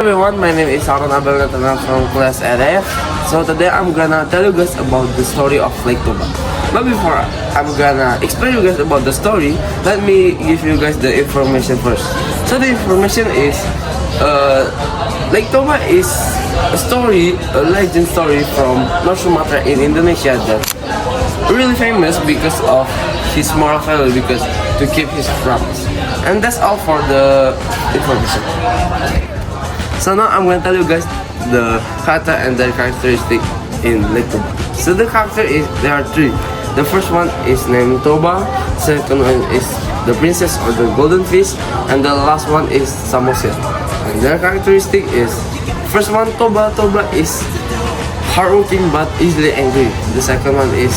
Everyone, my name is Abiel Natanael from class Abiel. So today I'm gonna tell you guys about the story of Lake Toba. But before I'm gonna explain you guys about the story, let me give you guys the information first. So the information is Lake Toba is a legend story from North Sumatra in Indonesia that really famous because of his moral value, because to keep his promise. And that's all for the information. So now I'm gonna tell you guys the character and their characteristic in Lake Toba. So the character there are three. The first one is named Toba, second one is the princess or the golden fish, and the last one is Samosir. And their characteristic is, first one, Toba is hardworking but easily angry. The second one is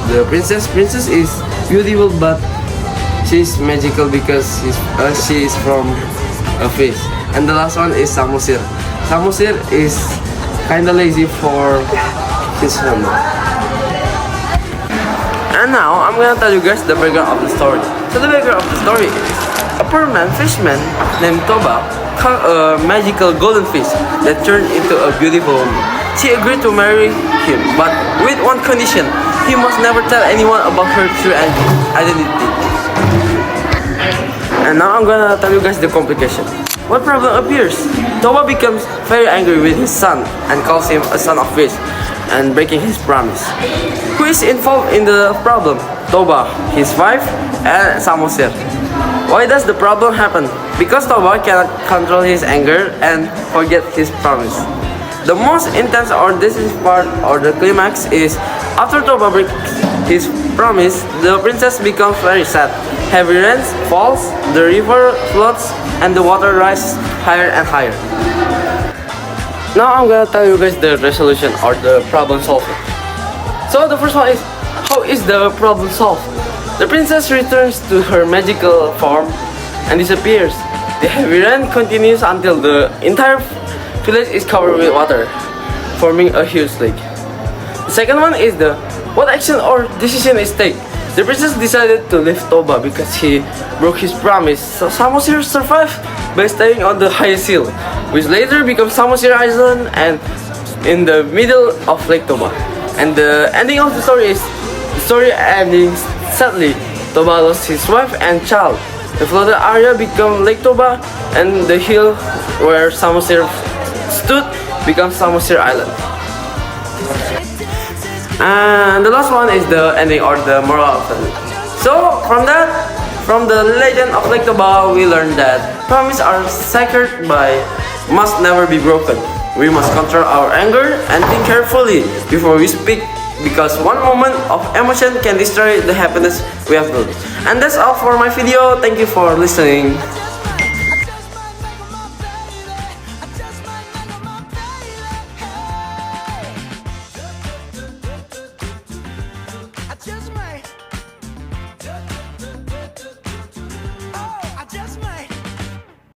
the princess. Princess is beautiful but she's magical because she is from a fish. And the last one is Samosir. Samosir is kinda lazy for his family. And now I'm gonna tell you guys the background of the story. So the background of the story is a poor fishman named Toba caught a magical golden fish that turned into a beautiful woman. She agreed to marry him, but with one condition: he must never tell anyone about her true identity. And now I'm gonna tell you guys the complication. What problem appears? Toba becomes very angry with his son and calls him a son of fish and breaking his promise. Who is involved in the problem? Toba, his wife, and Samosir. Why does the problem happen? Because Toba cannot control his anger and forget his promise. The most intense or decisive part or the climax is after Toba breaks his promise, the princess becomes very sad. Heavy rains falls, the river floods, and the water rises higher and higher. Now I'm gonna tell you guys the resolution or the problem solving. So the first one is, how is the problem solved? The princess returns to her magical form and disappears. The heavy rain continues until the entire village is covered with water, forming a huge lake. The second one is what action or decision is taken. The princess decided to leave Toba because he broke his promise. So Samosir survived by staying on the highest hill, which later becomes Samosir Island and in the middle of Lake Toba. And the ending of the story is the story ending sadly. Toba lost his wife and child. The flooded area became Lake Toba, and the hill where Samosir stood becomes Samosir Island. And the last one is the ending or the moral of the story. So from the legend of Lake Toba, we learned that promises are sacred but must never be broken. We must control our anger and think carefully before we speak, because one moment of emotion can destroy the happiness we have built. And that's all for my video. Thank you for listening.